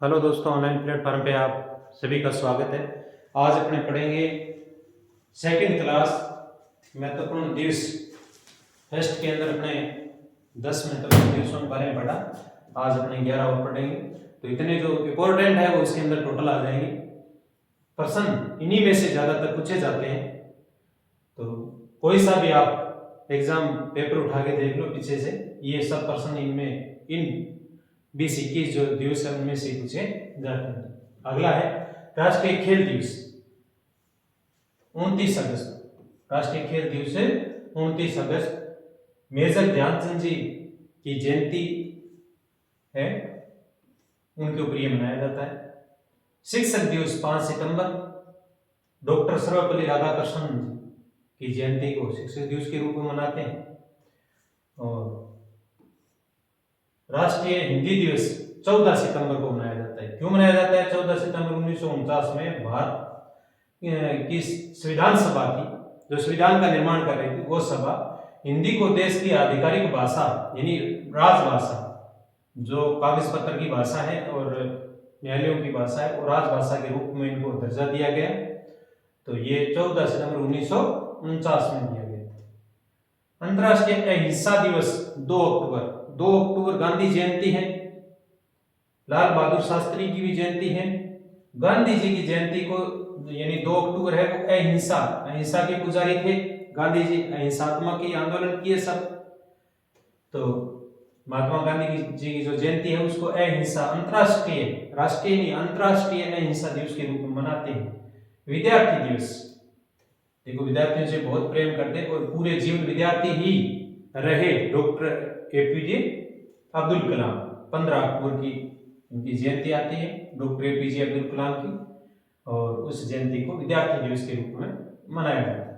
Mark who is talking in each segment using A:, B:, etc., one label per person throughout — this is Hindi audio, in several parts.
A: हेलो दोस्तों, ऑनलाइन प्लेटफॉर्म पे आप सभी का स्वागत है। आज अपने पढ़ेंगे सेकंड क्लास महत्वपूर्ण दिवस। फर्स्ट के अंदर अपने 10 महत्वपूर्ण दिवसों के बारे में पढ़ा। आज अपने 11 और पढ़ेंगे। तो इतने जो इम्पोर्टेंट है वो इसके अंदर टोटल आ जाएंगे। प्रश्न इन्हीं में से ज्यादातर पूछे जाते हैं। तो कोई सा भी आप एग्जाम पेपर उठा के देख लो पीछे से, ये सब प्रश्न इनमें इन 20-21 जो दिवस है उनमें से पूछे जाते हैं। अगला है राष्ट्रीय खेल दिवस 29 अगस्त। राष्ट्रीय खेल दिवस है 29 अगस्त। मेजर ध्यानचंद जी की जयंती है, उनके ऊपर ये मनाया जाता है। शिक्षक दिवस 5 सितंबर। डॉक्टर सर्वपल्ली राधाकृष्णन की जयंती को शिक्षक दिवस के रूप में मनाते हैं। और राष्ट्रीय हिंदी दिवस 14 सितंबर को मनाया जाता है। क्यों मनाया जाता है? 14 सितंबर 1949 में भारत की संविधान सभा थी, जो संविधान का निर्माण कर रही थी, वो सभा हिंदी को देश की आधिकारिक भाषा यानी राजभाषा, जो कागज पत्र की भाषा है और न्यायालयों की भाषा है, और राजभाषा के रूप में इनको दर्जा दिया गया। तो ये 14 सितंबर 1949 में दिया गया। अंतर्राष्ट्रीय अहिंसा दिवस 2 अक्टूबर। 2 अक्टूबर गांधी जयंती है। लाल बहादुर शास्त्री की भी जयंती है। गांधी जी की जयंती को यानी 2 अक्टूबर है वो अहिंसा के पुजारी थे। गांधी जी अहिंसात्मक ही आंदोलन किए सब। तो महात्मा गांधी जी की जो जयंती है उसको अहिंसा अंतर्राष्ट्रीय, राष्ट्रीय नहीं अंतर्राष्ट्रीय अहिंसा दिवस के रूप में मनाते हैं। विद्यार्थी दिवस, देखो विद्यार्थियों से बहुत प्रेम करते और पूरे जीवन विद्यार्थी ही रहे डॉक्टर एपीजे अब्दुल कलाम। 15 अक्टूबर की उनकी जयंती आती है, डॉक्टर एपीजे अब्दुल कलाम की, और उस जयंती को विद्यार्थी दिवस के रूप में मनाया जाता है।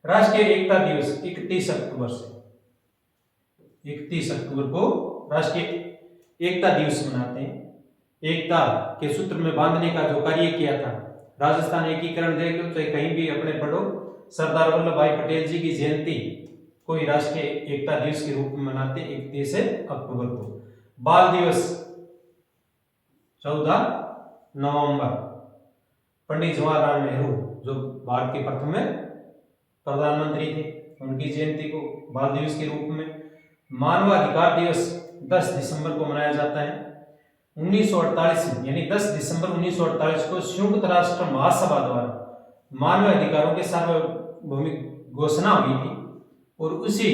A: राष्ट्रीय एकता दिवस 31 अक्टूबर से 31 अक्टूबर को राष्ट्रीय एकता दिवस मनाते हैं। एकता के सूत्र में बांधने का जो कार्य किया था, राजस्थान एकीकरण देख लो, चाहे कहीं भी अपने पढ़ो, सरदार वल्लभ भाई पटेल जी की जयंती कोई राष्ट्रीय एकता दिवस के रूप में मनाते 31 अक्टूबर को। बाल दिवस 14 नवंबर। पंडित जवाहरलाल नेहरू जो भारत के प्रथम प्रधानमंत्री थे, उनकी जयंती को बाल दिवस के रूप में। मानवाधिकार दिवस 10 दिसंबर को मनाया जाता है। 1948 यानी 10 दिसंबर 1948 को संयुक्त राष्ट्र महासभा द्वारा मानव अधिकारों के सार्वभौमिक घोषणा हुई थी, और उसी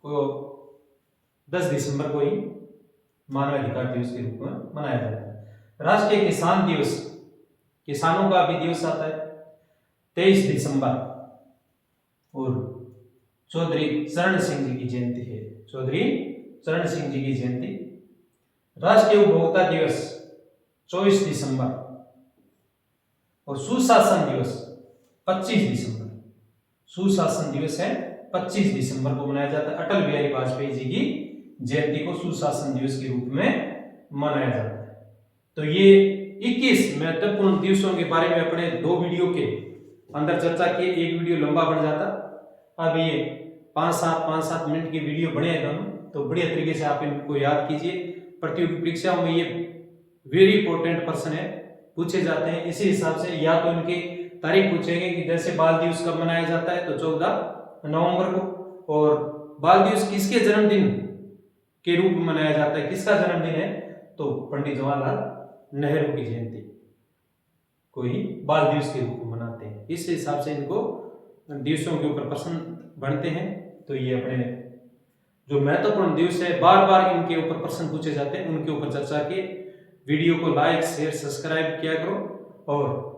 A: को 10 दिसंबर को ही मानव अधिकार दिवस के रूप में मनाया जाता है। राष्ट्रीय किसान दिवस, किसानों का भी दिवस आता है 23 दिसंबर, और चौधरी चरण सिंह जी की जयंती है। चौधरी चरण सिंह जी की जयंती। राष्ट्रीय उपभोक्ता दिवस 24 दिसंबर, और सुशासन दिवस 25 दिसंबर। सुशासन दिवस है 25 दिसंबर को मनाया जाता है। अटल बिहारी वाजपेयी जी की जयंती को सुशासन दिवस के रूप में मनाया जाता है। तो ये 21 महत्वपूर्ण दिवसों के बारे में अपने 2 वीडियो के अंदर चर्चा की। एक वीडियो लंबा बन जाता, अब ये 5-7 मिनट की वीडियो बने हैं दोनों, तो बढ़िया तरीके से आप इनको याद कीजिए। प्रतियोगी परीक्षाओं में ये वेरी इंपॉर्टेंट प्रश्न है, पूछे जाते हैं। इसी हिसाब से या तो इनकी तारीख पूछेंगे कि जैसे बाल दिवस कब मनाया जाता है, तो 14 नवंबर को। और बाल दिवस किसके जन्मदिन के रूप में मनाया जाता है, किसका जन्मदिन है, तो पंडित जवाहरलाल नेहरू की जयंती को ही बाल दिवस के रूप में मनाते हैं। इस हिसाब से इनको दिवसों के ऊपर प्रश्न बनते हैं। तो ये अपने जो महत्वपूर्ण दिवस है, बार बार इनके ऊपर प्रश्न पूछे जाते हैं, उनके ऊपर चर्चा की। वीडियो को लाइक शेयर सब्सक्राइब किया करो, और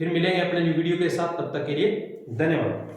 A: फिर मिलेंगे अपने न्यू वीडियो के साथ। तब तक के लिए धन्यवाद।